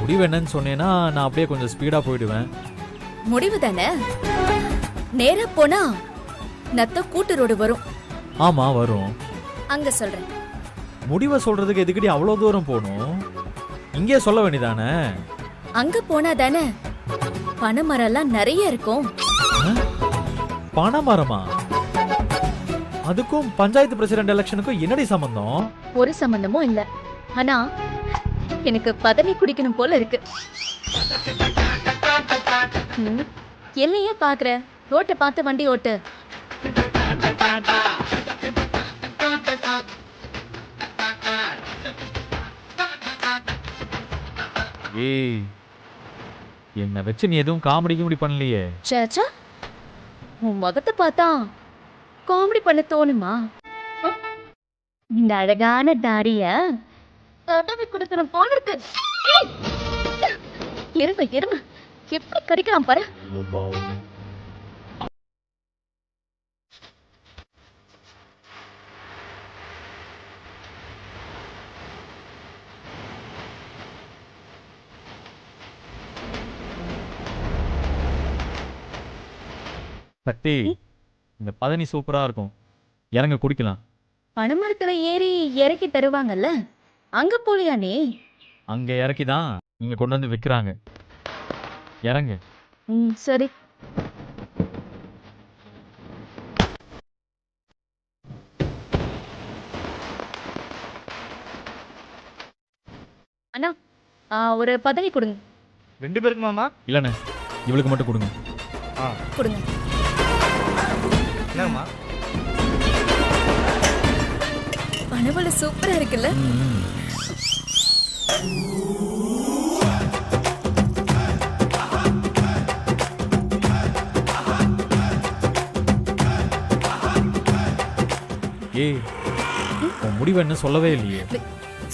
முடிவு என்னன்னு சொன்னேன்னா நான் அப்படியே கொஞ்சம் ஸ்பீடா போயிடுவேன். முடிவு தானே, நேரா போனா நத்த கூட்டு ரோடு வரும். ஆமா வரும். அங்க சொல்றேன். முடிவை சொல்றதுக்கு எதுக்கடி அவ்வளவு தூரம் போகணும்? இங்கே சொல்ல வேண்டியதானே. அங்க போனா தானே பனைமரம் எல்லாம் நிறைய இருக்கும். பனைமரமா? அதுக்கும் பஞ்சாயத்து பிரசிடென்ட் எலெக்ஷனுக்கும் என்னடி சம்பந்தம்? ஒரு சம்பந்தமும் இல்ல. ஆனா எனக்கு பதவி குடிக்கணும் போல இருக்கு. என்னையே பாக்குற, ரோட்டை பார்த்து வண்டி ஓட்டு. ஏய், என்ன வச்சு நீ எதுவும் காமெடி பண்ணலையே. சேச்சா, உன் முகத்தை பார்த்தா காமெடி பண்ண தோணுமா? இந்த அழகான தாடிய தடவி கொடுக்கணும் போல இருக்கு. எருமை எருமை எப்படி கடிக்கலாம் பாரு. சக்தி, இந்த பதனி சூப்பரா இருக்கும், இறங்க குடிக்கலாம். பனைமரத்துல ஏறி இறக்கி தருவாங்கல்ல, அங்க போலியா நீ? அங்க இறக்கிதான் இங்க கொண்டு வந்து விக்கிறாங்க. இறங்கு. சரி. அண்ணா, ஒரு பதவி கொடுங்க. 2 பேருக்கு மாமா? இல்லண்ணே, இவளுக்கு மட்டும் கொடுங்க. கொடுங்க. என்னம்மா? பனவள சூப்பரா இருக்குல்ல? ஏய், உன் முடிவு என்ன சொல்லவே இல்லையே.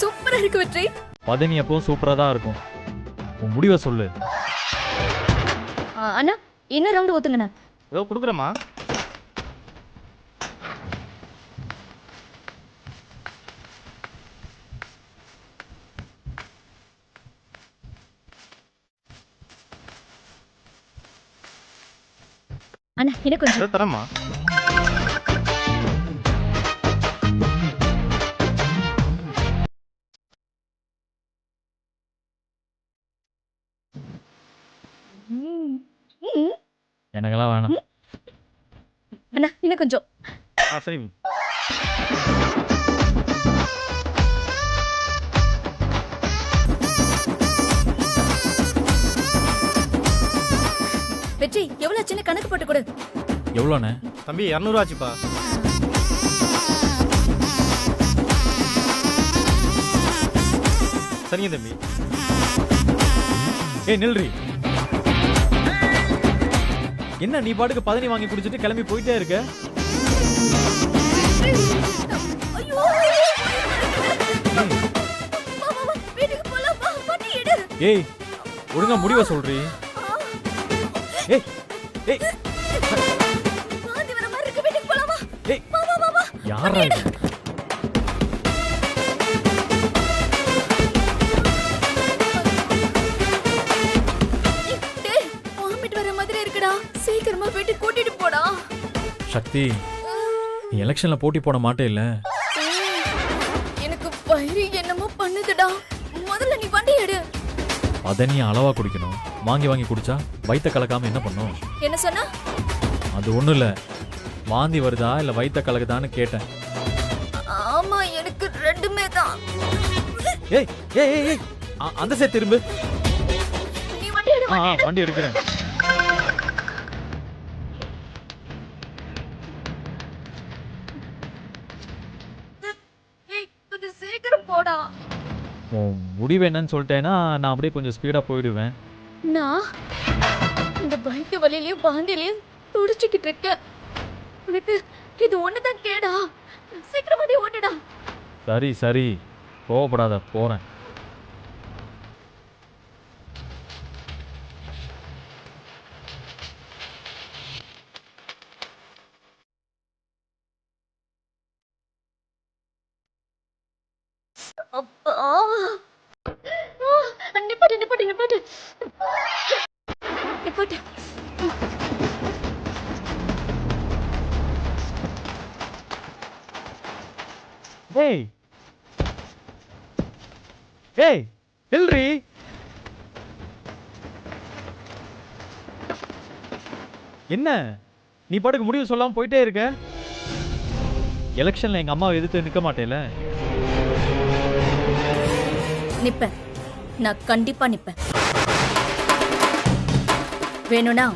சூப்பரா இருக்கு வெற்றி. பதனி எப்பவும் சூப்பரா தான் இருக்கும். உன் முடிவை சொல்லு. அண்ணா, இன்னும் ரவுண்ட் ஊத்துங்கண்ணா. ஏதோ கொடுக்குறேம்மா. அண்ணா, இன்னும் கொஞ்சம் தரேம்மா. எனக்கெல்லாம் வேணாம். அண்ணா, இன்னும் கொஞ்சம். சரி. வெற்றி, எவ்வளவு சின்ன கணக்கு போட்டு கொடு. எவ்வளோண்ணே? தம்பி 200 ஆச்சுப்பா. சரிங்க தம்பி. ஏய் நில்றி. என்ன நீ பாட்டுக்கு பதனி வாங்கி குடிச்சிட்டு கிளம்பி போயிட்டே இருக்க? ஏய், ஒழுங்கா முடிவை சொல்றீ. ஏய் ஏய் ஏய், யாரா இது? சீக்கிரமா வீட்டு கூட்டிட்டு போடா. சக்தி, நீ எலெக்ஷன்ல போட்டி போட மாட்டே இல்ல? எனக்கு வயிறு என்னமோ பண்ணுதுடா. முதல்ல நீ வண்டி எடு. பதனியை அளவா குடிக்கணும். வாங்கி வாங்கி குடிச்சா வயித்த கலக்காம என்ன பண்ணும்? என்ன சொன்னா? அது ஒண்ணும் இல்ல, வாந்தி வருதா இல்ல வயித்த கலக்குதான்னு கேட்டேன். ஆமா, எனக்கு ரெண்டுமே தான். ஏய் ஏய் ஏய், அந்த சைடு திரும்பு. நீ வண்டி எடு. வண்டி எடுக்கிறேன். சீக்கிரம் போடா. முடிவு என்னன்னு சொல்லிட்டேன்னா நான் அப்படியே கொஞ்சம் ஸ்பீடா போயிடுவேன். நான் இந்த பைக் வலியிலயும் பாந்தியிலயும் துடிச்சுக்கிட்டு இருக்கேன். உனக்கு இது ஒண்ணுதான் கேடா. சீக்கிரமா நீ ஓட்டுடா. சரி சரி, கோவப்படாத, போறேன். நிப்பாட்டு நிப்பாட்டு ஏய் ஏய் நில்றி. என்ன நீ பாட்டுக்கு முடிவு சொல்லாம போயிட்டே இருக்க? எலெக்ஷன்ல எங்க அம்மாவை எதிர்த்து நிக்க மாட்டேல? நிப்பேன், நான் கண்டிப்பா நிப்பேன். வேணும்னா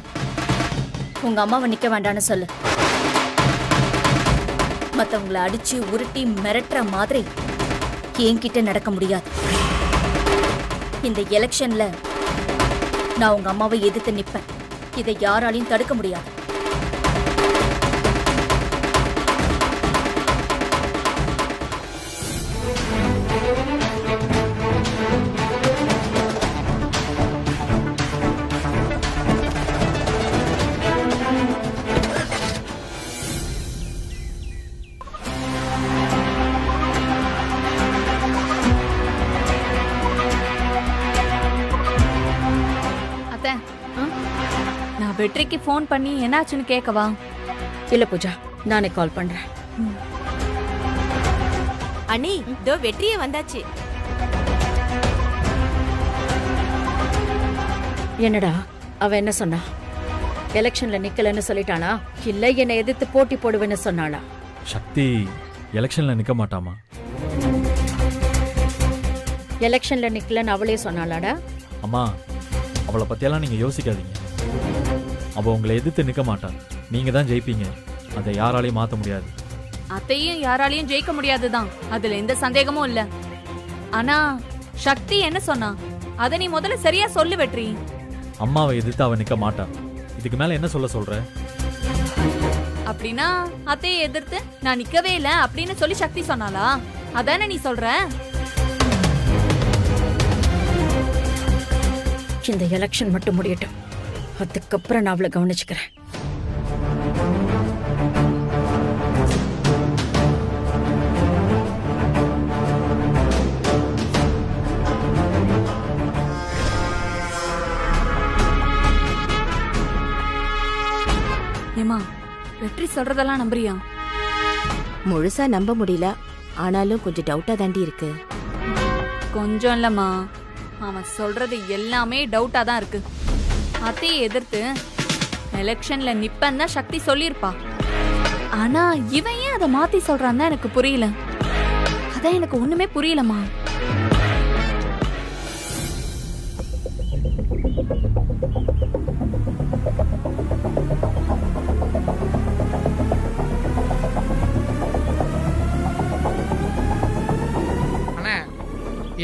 உங்க அம்மாவை நிக்க வேண்டான்னு சொல்லு. மத்தவங்களை அடிச்சு உருட்டி மிரட்டுற மாதிரி என்கிட்ட நடக்க முடியாது. இந்த எலெக்ஷன்ல நான் உங்க அம்மாவை எதிர்த்து நிப்பேன். இதை யாராலையும் தடுக்க முடியாது. நான் வெற்றிக்கு ஃபோன் பண்ணி என்னாச்சுன்னு கேட்கவா? இல்ல பூஜா, நானே கால் பண்றேன். அண்ணி, இதோ வெற்றியே வந்தாச்சு. என்னடா அவ என்ன சொன்னா? எலெக்ஷன்ல நிக்கலன்னு சொல்லிட்டானா, இல்ல என்னை எதிர்த்து போட்டி போடுவேன்னு சொன்னாளா? சக்தி எலெக்ஷன்ல நிக்க மாட்டாமா? எலெக்ஷன்ல நிக்கலன்னு அவளே சொன்னாளாடா? அம்மா, அவளை பத்தியெல்லாம் நீங்க யோசிக்காதீங்க. அவ உங்களை எதிர்த்து நிக்க மாட்டான். நீங்க தான் ஜெயிப்பீங்க. அதை யாராலையும் மாத்த முடியாது. அத்தையும் யாராலையும் ஜெயிக்க முடியாதுதான், அதுல எந்த சந்தேகமும் இல்ல. ஆனா சக்தி என்ன சொன்னா? அத நீ முதல்ல சரியா சொல்லு வெற்றி. அம்மாவை எதிர்த்து அவ நிக்க மாட்டான். இதுக்கு மேல என்ன சொல்ற? அப்படின்னா அத்தையை எதிர்த்து நான் நிக்கவே இல்ல அப்படின்னு சொல்லி சக்தி சொன்னாளா? அதானே நீ சொல்ற? இந்த எலெக்ஷன் மட்டும் முடியட்டும், அதுக்கப்புறம் நான் அவளை கவனிச்சுக்கிறேன். ஏமா, வெற்றி சொல்றதெல்லாம் நம்புறியா? முழுசா நம்ப முடியல, ஆனாலும் கொஞ்சம் டவுட்டா தாண்டி இருக்கு. கொஞ்சம் இல்லம்மா, அவன் சொல்றது எல்லாமே டவுட்டா தான் இருக்கு. அத்தையை எதிர்த்து எலெக்ஷன்ல நிப்பன்னு தான் சக்தி சொல்லியிருப்பா. ஆனா இவன் ஏன் அதை மாத்தி சொல்றான் தான் எனக்கு புரியல. அதான் எனக்கு ஒண்ணுமே புரியலம்மா.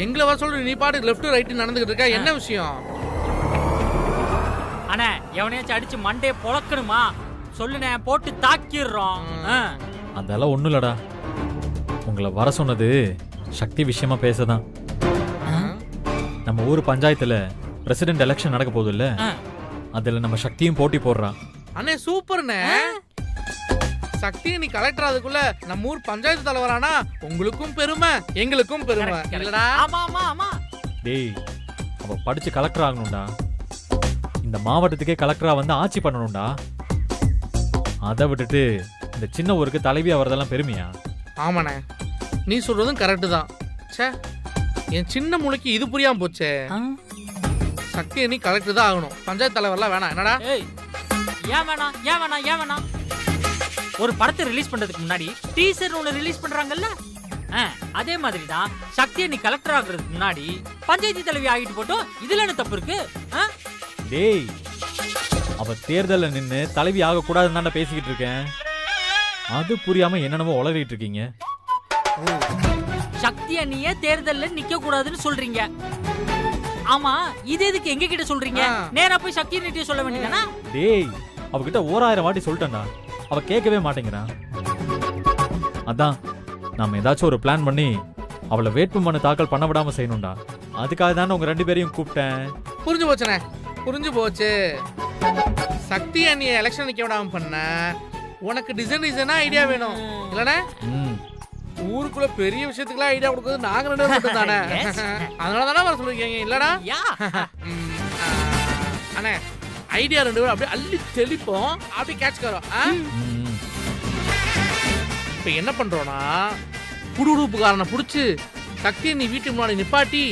எங்களை வர சொல்ற நீ பாட்டு லெஃப்ட் ரைட் நடந்துகிட்டு இருக்கா? என்ன விஷயம்? அண்ணே, எவனையாச்சும் அடிச்சு மண்டையை பொளக்கணுமா? சொல்லுனே, போட்டு தாக்கிடுறோம். அதெல்லாம் ஒண்ணும் இல்லடா. உங்களை வர சொன்னது சக்தி விஷயமா பேசதான். நம்ம ஊர் பஞ்சாயத்துல பிரசிடென்ட் எலெக்ஷன் நடக்க போகுது இல்ல, அதுல நம்ம சக்தியும் போட்டி போடுறான். அண்ணே சூப்பர்ண்ணே. சக்தியை நீ கலெக்டர் அதுக்குள்ள நம்ம ஊர் பஞ்சாயத்து தலைவரானா உங்களுக்கும் பெருமை எங்களுக்கும் பெருமை இல்லடா? ஆமா ஆமா ஆமா. டேய், அவ படிச்சு கலெக்டர் ஆகணும்டா. இந்த மாவட்டத்துக்கே கலெக்டரா வந்து ஆட்சி பண்ணணும்டா. அதை விட்டுட்டு இந்த சின்ன ஊருக்கு தலைவியா வரதெல்லாம் பெருமையா? ஆமாண்ணே, நீ சொல்றதும் கரெக்டு தான். சே, என் சின்ன மூளைக்கு இது புரியாம போச்சே. சக்தியை நீ கலெக்டர் தான் ஆகணும், பஞ்சாயத்து தலைவர்லாம் வேணாம். என்னடா? ஏன் வேணாம் ஏன் வேணாம் ஏன் வேணாம்? ஒரு படத்தை ரிலீஸ் பண்றதுக்கு முன்னாடி டீசர் ஒன்னு ரிலீஸ் பண்றாங்கல்ல, அதே மாதிரி தான் சக்தியை நீ கலெக்டர் ஆகுறதுக்கு முன்னாடி பஞ்சாயத்து தலைவி ஆகிட்டு போட்டோம். இதுல என்ன தப்பு இருக்கு? டேய், அவ தேர்தல்ல நின்னு தலைவி ஆக கூடாதுன்னு பேசிக்கிட்டு இருக்கேன். அது புரியாம என்னென்னமோ உளறிட்டு இருக்கீங்க. சக்தி அண்ணிய தேர்தல்ல நிக்க கூடாதுன்னு சொல்றீங்க. ஆமா, இது எதுக்கு எங்க கிட்ட சொல்றீங்க? நேரா போய் சக்தி அண்ணிட்ட சொல்ல வேண்டியதானா? டேய், அவகிட்ட 1000 வாட்டி சொல்லிட்டேன்டா, அவ கேட்கவே மாட்டேங்கிறான். அதான் நாம ஏதாச்சும் ஒரு பிளான் பண்ணி அவளை வேட்புமனு தாக்கல் பண்ண விடாம செய்யணும்டா. அதுக்காக தானே உங்க 2 பேரையும் கூப்பிட்டேன். புரிஞ்சு போச்சுண்ணே, புரிஞ்சு போச்சு. சக்தி அண்ணிய எலெக்ஷன் நிக்க விடாம பண்ண உனக்கு டிசைனா ஐடியா வேணும் இல்லனே? ஊருக்குள்ள பெரிய விஷயத்துக்குலாம் ஐடியா கொடுக்கிறது நாங்க 2 பேரும் மட்டும் தானே. அதனால தானே வர சொல்லிருக்கீங்க இல்லடா? அண்ணே, ஐடியா 2 பேரும் அப்படியே அள்ளி தெளிப்போம், அப்படியே கேட்ச் கரோம். இப்போ என்ன பண்றோம்னா, குடுகுடுப்புக்காரனை புடிச்சு சக்தி நீ வீட்டு முன்னாடி நிப்பாட்டி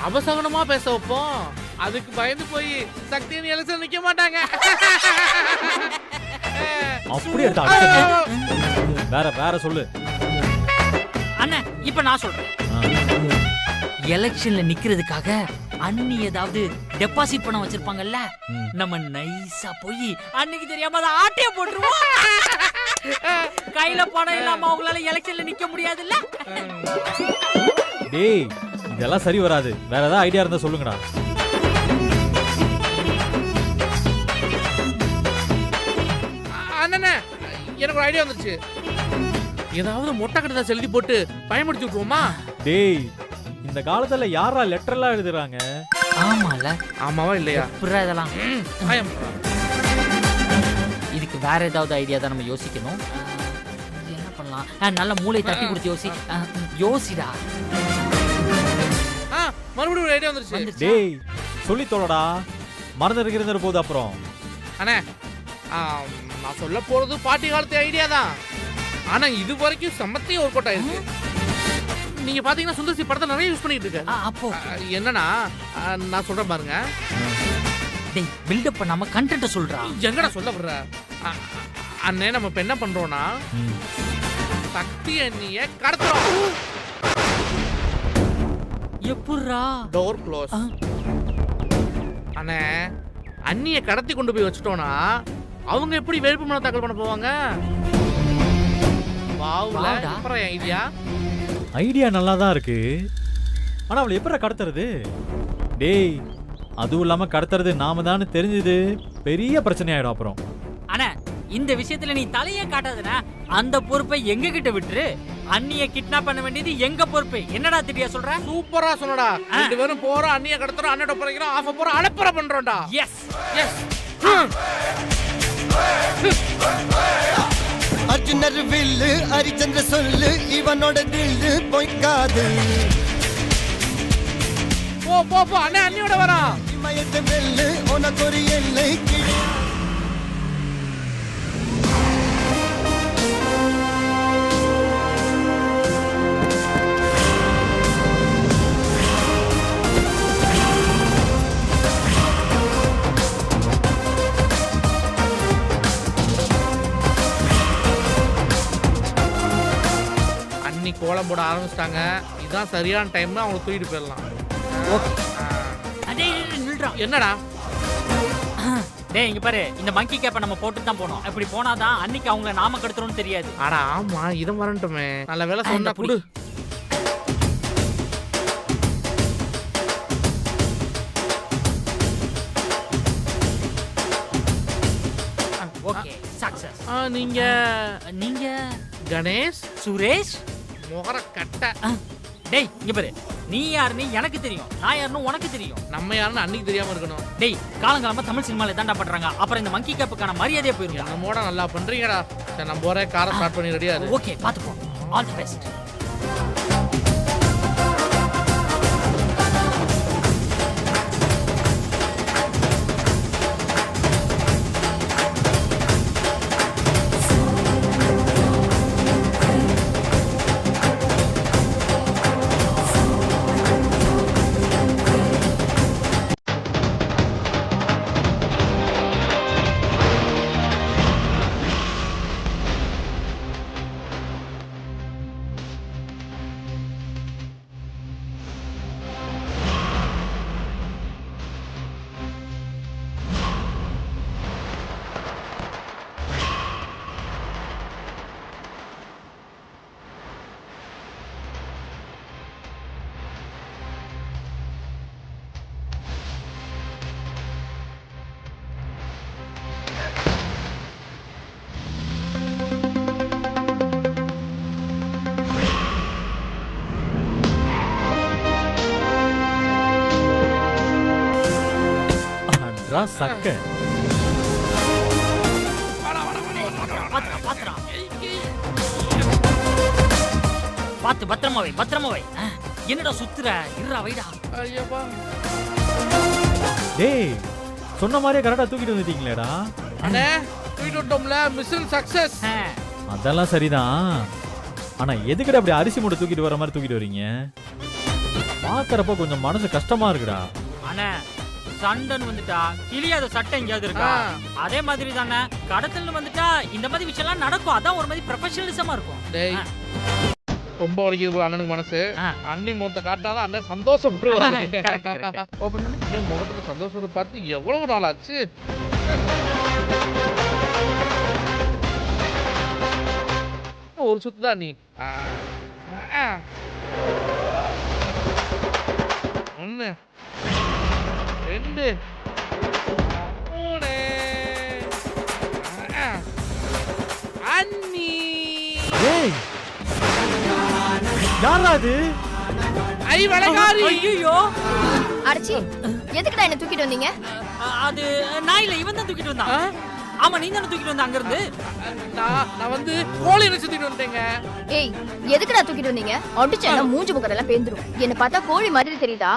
அவசகனமா பேச வைப்போம். அதுக்கு பயந்து போய் சக்தி நீ எலெக்ஷன் நிக்க மாட்டாங்க. அப்படி எடுத்து அடிச்சிருங்க. வேற வேற சொல்லு. அண்ணா இப்ப நான் சொல்றேன். எலெக்ஷன்ல நிக்கிறதுக்காக அண்ணி ஏதாவது டெபாசிட் பண்ண வச்சிருப்பாங்கல்ல, நம்ம நைஸா போய் அன்னைக்கு தெரியாம அதை ஆட்டிய போட்டுருவோம். கையில பணம் இல்லாம அவங்களால எலெக்ஷன்ல நிக்க முடியாதுல்ல. டேய் இதெல்லாம் சரி வராது. வேற ஏதாவது ஐடியா இருந்தா சொல்லுங்கடா. அண்ணே எனக்கு ஒரு ஐடியா வந்துருச்சு. ஏதாவது மொட்டை கட்டத்தை எழுதி போட்டு பயன்படுத்தி விட்டுருவோமா? டேய் இந்த காலத்துல யாரா லெட்டர் எல்லாம் எழுதுறாங்க? ஆமால. ஆமாவா இல்லையா? புரியா இதெல்லாம். இதுக்கு வேற ஏதாவது ஐடியா தான் நம்ம யோசிக்கணும். என்ன பண்ணலாம்? நல்ல மூளை தட்டி கொடுத்து யோசிடா. மறுபடியும் ஒரு ஐடியா வந்துருச்சு. டேய் சொல்லி தோலடா. மறந்து இருக்கிறது போது அப்புறம். அண்ணே நான் சொல்ல போறது பாட்டி காலத்து ஐடியா தான். ஆனா இது வரைக்கும் சமத்தையும் ஒர்க் அவுட் ஆயிருக்கு. நீங்க பாத்தீங்கன்னா சுந்தர்சி படத்தை நிறைய யூஸ் பண்ணிட்டு இருக்க. அப்போ என்னன்னா நான் சொல்றேன் பாருங்க. டேய் பில்டப் பண்ணாம கண்டென்ட் சொல்றா. எங்கடா சொல்ல வர்ற? அண்ணே நம்ம இப்ப என்ன பண்றோம்னா சக்தி அண்ணிய கடத்துறோம். எப்புறா? Door close. அண்ணே அண்ணிய கடத்தி கொண்டு போய் வச்சுட்டோம்னா அவங்க எப்படி வேட்புமனு தாக்கல் பண்ண போவாங்க? வாவுல அப்புறம் ஐடியா ஐடியா நல்லா தான் இருக்கு. ஆனா அவளை எப்படி கடத்துறது? டேய் அதுவும் இல்லாம கடத்துறது நாம தான் தெரிஞ்சது பெரிய பிரச்சனை ஆயிடும் அப்புறம். அண்ணா இந்த விஷயத்துல நீ தலையே காட்டாதனா. அந்த பொறுப்பை எங்க கிட்ட விட்டுரு. அண்ணிய கிட்னாப் பண்ண வேண்டியது எங்க பொறுப்பு. என்னடா திட்டியா சொல்ற? சூப்பரா சொன்னடா. ரெண்டு பேரும் போறோம், அண்ணிய கடத்துறோம், அண்ணட போறோம், ஆஃப் போறோம், அலப்பற பண்றோம்டா. S S. அர்ஜுனர் வில்லு ஹரிச்சந்திர சொல்லு இவனோட தில்லு பொய்க்காது. போ போ போ அண்ணே அண்ணியோட வரான். இமயத்து வெல்லு உனக்கு ஒரு எல்லை கிளி. கோலம் போட ஆரம்பிச்சிட்டாங்க. இதுதான் சரியான டைம்னா அவங்களை தூக்கிட்டு போயிடலாம். என்னடா டேய் இங்க பாரு, இந்த மங்கி கேப்பை நம்ம போட்டு தான் போனோம். அப்படி போனாதான் அன்னைக்கு அவங்கள நாம கடத்துறோம்னு தெரியாது. ஆனா ஆமா இத மறந்துட்டோமே. நல்ல வேலை சொன்னா குடு. Okay success. நீங்க நீங்க கணேஷ் சுரேஷ் முகர கட்ட. டேய் இங்க பாரு, நீ யாருன்னு எனக்கு தெரியும், நான் யாருன்னு உனக்கு தெரியும். நம்ம யாருன்னு அன்னைக்கு தெரியாம இருக்கணும். டேய் காலங்காலமா தமிழ் சினிமால தான்டா பண்றாங்க. அப்புறம் இந்த மங்கி கேப்புக்கான மரியாதையே போயிருங்க. நம்மோட நல்லா பண்றீங்கடா. சரி நம்ம போற காரை ஸ்டார்ட் பண்ணி ரெடியா இரு. ஓகே பாத்துப்போ. All the best. சக்க பாத்து பத்திரமா வை, பத்திரமா வை. என்னடா சுத்துற? இருடா வைடா. ஐயப்பா டேய் சொன்ன மாதிரியே கரெக்டா தூக்கிட்டு வந்துட்டீங்களேடா. அண்ணே தூக்கிட்டு வந்துட்டோம்ல. Mission success. அதெல்லாம் சரிதான். ஆனா எதுக்குடா அப்படி அரிசி மூட்டை தூக்கிட்டு வர மாதிரி தூக்கிட்டு வரீங்க? பாக்குறப்ப கொஞ்சம் மனசு கஷ்டமா இருக்குடா. அண்ணே சண்டன் வந்துட்டா கிளியாத சட்டை எங்கேயாவது இருக்கா? அதே மாதிரி தானே கடத்தல் வந்துட்டா இந்த மாதிரி விஷயம்லாம் நடக்கும். அதான் ஒரு மாதிரி ப்ரொஃபஷனலிசமா இருக்கும். டேய் ரொம்ப வலிக்குது அண்ணனுக்கு மனசு. அண்ணி முகத்தை காட்டாதான் அண்ணன் சந்தோஷப்படுவாங்க. ஓபன் பண்ணி முகத்துல சந்தோஷத்தை பார்த்து எவ்வளவு நாள் ஆச்சு. ஒரு சுத்து தான் நீ. ஒன்று 2 3 அண்ணி. ஏய் யாரா அது? ஐ வளகாரி. ஐயோ அடச்சி எதுக்குடா என்ன தூக்கிட்டு வந்தீங்க? அது நான் இல்ல, இவன் தான் தூக்கிட்டு வந்தான். ஆமா நீ தானே தூக்கிட்டு வந்த அங்க இருந்து. நான் வந்து கோழி நினைச்சுட்டு வந்துட்டேங்க. ஏய் எதுக்குடா தூக்கிட்டு வந்தீங்க? அடிச்சா மூஞ்சி முகரெல்லாம் பேந்துரும். என்ன பார்த்தா கோழி மாதிரி தெரியுதா?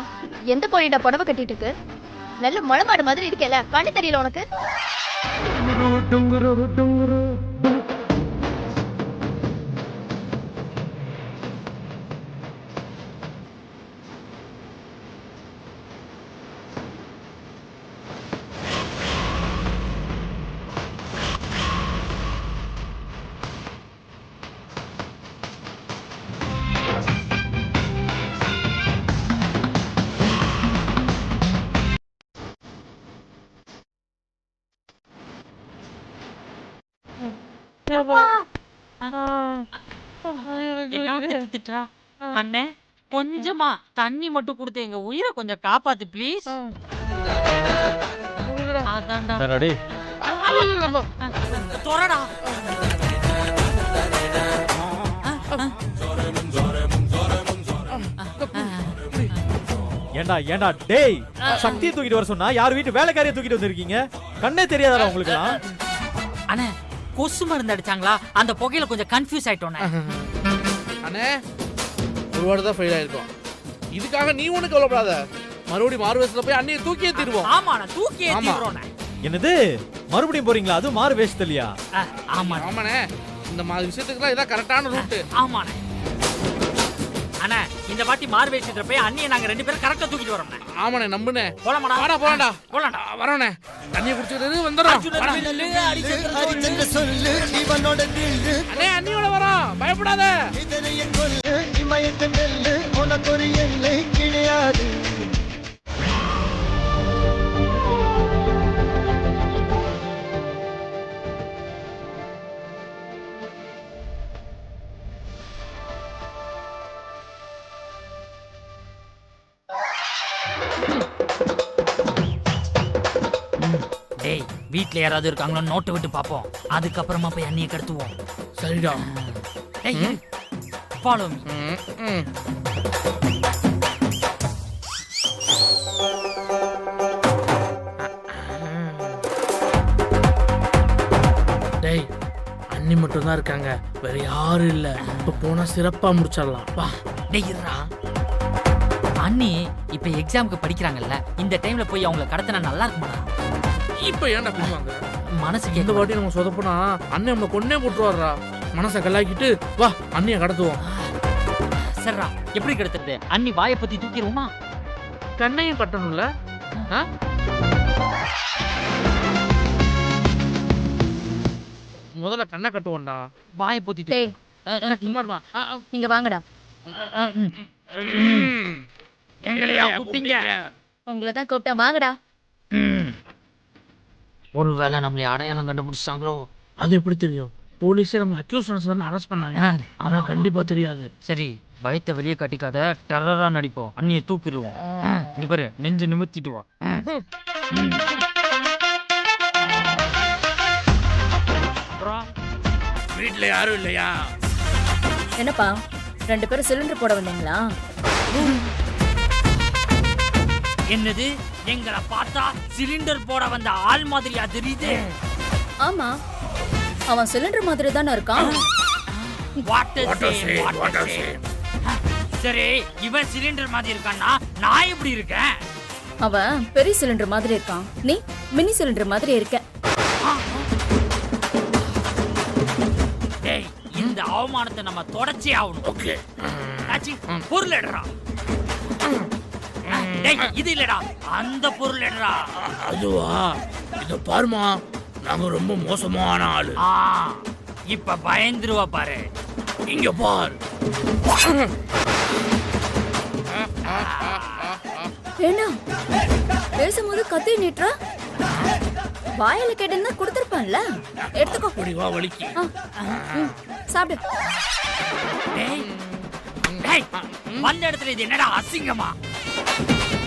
எந்த கோழிடா புடவை கட்டிட்டு இருக்கு? நல்ல முளமாடு மாதிரி இருக்கேல, கண்ணு தெரியல உனக்கு? அண்ணே கொஞ்சமா தண்ணி மட்டும் கொடுத்து எங்க உயிரை கொஞ்சம் காப்பாத்து ப்ளீஸ். தொரடா. ஏண்டா ஏண்டா டேய், சக்தியை தூக்கிட்டு வர சொன்னா யார் வீட்டு வேலைக்காரியை தூக்கிட்டு வந்திருக்கீங்க? கண்ணே தெரியாதா உங்களுக்கு? அண்ணே கொசு மருந்து அடிச்சாங்களா, அந்த புகையில கொஞ்சம் கன்ஃபியூஸ் ஆயிட்டோம். அண்ணே ஒரு வாரம் தான் ஃபெயில் ஆயிருக்கோம். இதுக்காக நீ ஒண்ணு கவலைப்படாத. மறுபடியும் மாறு வேஷத்துல போய் அண்ணியை தூக்கியே தீருவோம். ஆமா நான் தூக்கியே தீருவோம். என்னது மறுபடியும் போறீங்களா? அது மாறு வேஷத்துலயா? ஆமா ஆமாண்ணே, இந்த மாதிரி விஷயத்துக்குலாம் இதான் கரெக்டான ரூட். ஆமாண்ணே. அண்ணா இந்த வாட்டி மாறு வேஷத்துல போய் அண்ணியை நாங்க 2 பேரும் கரெக்டா தூக்கிட்டு வரோம்ண்ணே. ஆமாண்ணே நம்புனே. போலாமாடா? வாடா போலாம்டா. போலாம்டா. வரோண்ணே. தண்ணியை குடிச்சிட்டு வந்துடுறோம். ஹரிச்சந்திர சொல்லு இவனோட தில்லு அண்ணே அண்ணியோட வரோம், பயப்படாத. இதனைய கொல்லு இமயத்த நெல்லு உனக்கு ஒரு எல்லை கிடையாது. டேய் வீட்ல யாராவது இருக்காங்களோ நோட்டு விட்டு பாப்போம். அதுக்கப்புறமா போய் அண்ணியை கடத்துவோம். சரிடா. டேய் ஃபாலோ மீ. டேய் அண்ணி மட்டும் தான் இருக்காங்க, வேற யாரும் இல்ல. இப்ப போனா சிறப்பா முடிச்சிடலாம். வா. டேய் இருடா. அண்ணி இப்ப எக்ஸாமுக்கு படிக்கிறாங்கல்ல, இந்த டைம்ல போய் அவங்கள கடத்தினா நல்லா இருக்குமா? இப்ப ஏன்டா பிடிவாங்க? மனசுக்கு இந்த வாட்டி நம்ம சொதப்புனா அண்ணன் நம்மளை கொன்னே போட்டுருவாரா. மனசை கல்லாக்கிட்டு வா அண்ணியை கடத்துவோம். சரிடா, எப்படி கடத்துறது? அண்ணி வாயை பத்தி தூக்கிடுவோமா? கண்ணையும் கட்டணும்ல. முதல்ல கண்ணை கட்டுவோம்டா. வாயை பொத்திட்டு. நீங்க வாங்கடா. எங்களையா கூப்பிட்டீங்க? உங்களை தான் கூப்பிட்டா வாங்கடா. ஒருவேளை நம்மளை அடையாளம் கண்டுபிடிச்சாங்களோ? அது எப்படி தெரியும்? போலீஸே நம்ம அக்யூஸ் அரெஸ்ட் பண்ணாங்க. அதான் கண்டிப்பா தெரியாது. சரி பயத்தை வெளியே காட்டிக்காத, டெரரா நடிப்போம். அண்ணியை தூக்கிடுவோம். இங்க பாரு, நெஞ்சு நிமித்திட்டு வா. வீட்டுல யாரும் இல்லையா? என்னப்பா 2 பேரும் சிலிண்டர் போட வந்தீங்களா? என்னது எங்களை பார்த்தா சிலிண்டர் போட வந்த ஆள் மாதிரியா தெரியுது? ஆமா, அவன் சிலிண்டர் மாதிரி தானே இருக்கான். சரி இவன் சிலிண்டர் மாதிரி இருக்கான்னா நான் எப்படி இருக்கேன்? அவன் பெரிய சிலிண்டர் மாதிரி இருக்கான், நீ மினி சிலிண்டர் மாதிரி இருக்க. இந்த அவமானம் அவமானத்தை நம்ம தொடச்சே ஆகணும். ஓகே ஆச்சி, பொருள் எடுறா. டேய், இது இல்லடா, அந்த பொருள் எடுறா. அதுவா? இத பாருமா, நாங்க ரொம்ப மோசமான ஆளு. இப்ப பயந்துருவா பாரு. இங்க பார். ஏன்னா பேசும்போது கத்தி நீட்டுறா. வாயில கேட்டிருந்தா கொடுத்துருப்பான்ல. எடுத்துக்கோ. அப்படி வா வலிக்கு. சாப்பிடு. டேய், டேய், வந்த இடத்துல இது என்னடா அசிங்கமா?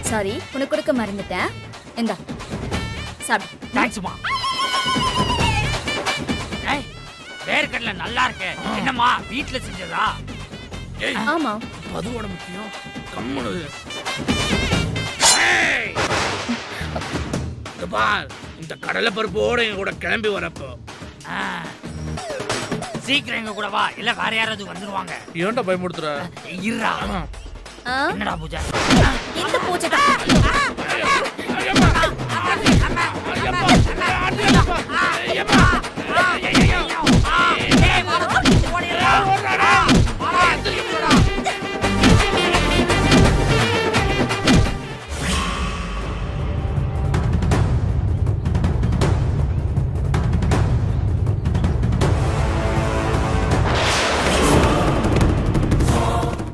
சாரி, உனக்கு கொடுக்க மறந்துட்டேன். இந்தா சாப்பிடு. தேங்க்ஸ்மா. டேய், வேர்க்கடலை நல்லா இருக்கு. என்னம்மா, வீட்ல செஞ்சதா? ஆமா. அதுவோட முக்கியம். கம்முனு. இங்க பார், இந்த கடலை பருப்போட எங்க கூட கிளம்பி வரப்போ சீக்கிரம் எங்க கூட வா, இல்ல வேற யாராவது வந்துருவாங்க. ஏன்டா பயமுடுத்துற? இருடா. ஆ? என்னடா பூஜா? இந்த பூஜை தான்.